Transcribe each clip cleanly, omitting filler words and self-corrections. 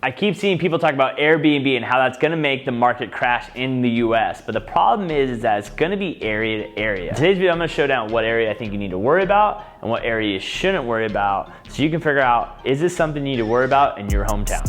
I keep seeing people talk about Airbnb and how that's gonna make the market crash in the US, but the problem is that it's gonna be area to area. In today's video, I'm gonna show down what area I think you need to worry about and what area you shouldn't worry about, so you can figure out, is this something you need to worry about in your hometown?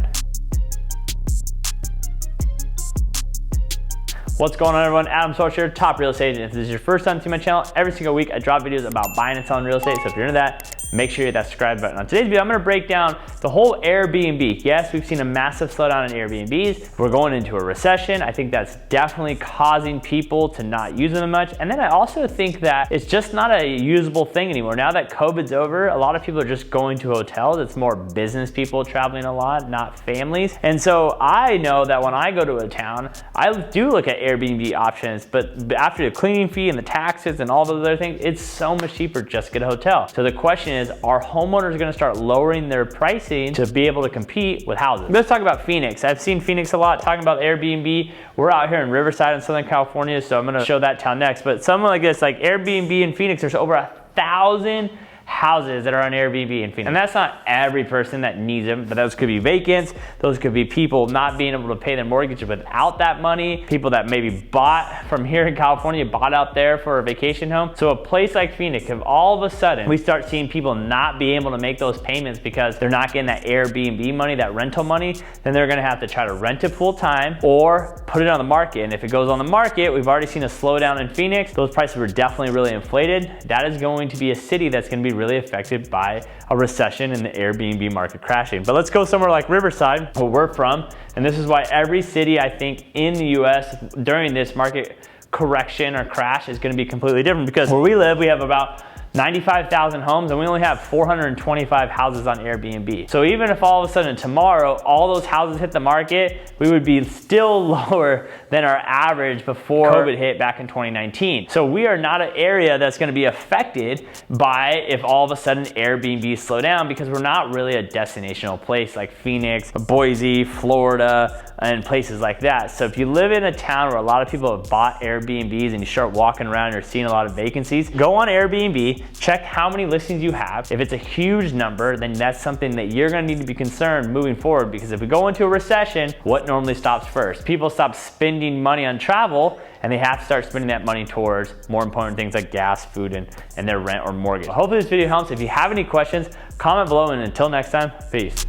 What's going on, everyone? Adam Schwarz here, top real estate agent. If this is your first time to my channel, every single week I drop videos about buying and selling real estate, so if you're into that, make sure you hit that subscribe button. On today's video, I'm gonna break down the whole Airbnb. Yes, we've seen a massive slowdown in Airbnbs. We're going into a recession. I think that's definitely causing people to not use them much. And then I also think that it's just not a usable thing anymore. Now that COVID's over, a lot of people are just going to hotels. It's more business people traveling a lot, not families. And so I know that when I go to a town, I do look at Airbnb options, but after the cleaning fee and the taxes and all those other things, it's so much cheaper just to get a hotel. So the question is, are homeowners gonna start lowering their pricing to be able to compete with houses? Let's talk about Phoenix. I've seen Phoenix a lot, talking about Airbnb. We're out here in Riverside in Southern California, so I'm gonna show that town next. But something like this, like Airbnb in Phoenix, there's over 1,000 houses that are on Airbnb in Phoenix. And that's not every person that needs them, but those could be vacants. Those could be people not being able to pay their mortgage without that money. People that maybe bought from here in California, bought out there for a vacation home. So a place like Phoenix, if all of a sudden we start seeing people not be able to make those payments because they're not getting that Airbnb money, that rental money, then they're gonna have to try to rent it full time or put it on the market. And if it goes on the market, we've already seen a slowdown in Phoenix. Those prices were definitely really inflated. That is going to be a city that's gonna be really affected by a recession and the Airbnb market crashing. But let's go somewhere like Riverside, where we're from, and this is why every city, I think, in the US during this market correction or crash is gonna be completely different, because where we live, we have about 95,000 homes and we only have 425 houses on Airbnb. So even if all of a sudden tomorrow all those houses hit the market, we would be still lower than our average before COVID hit back in 2019. So we are not an area that's gonna be affected by if all of a sudden Airbnb slow down, because we're not really a destinational place like Phoenix, Boise, Florida, and places like that. So if you live in a town where a lot of people have bought Airbnbs and you start walking around and you're seeing a lot of vacancies, go on Airbnb, check how many listings you have. If it's a huge number, then that's something that you're gonna need to be concerned moving forward, because if we go into a recession, what normally stops first? People stop spending money on travel, and they have to start spending that money towards more important things like gas, food, and their rent or mortgage. Hopefully this video helps. If you have any questions, comment below, and until next time, peace.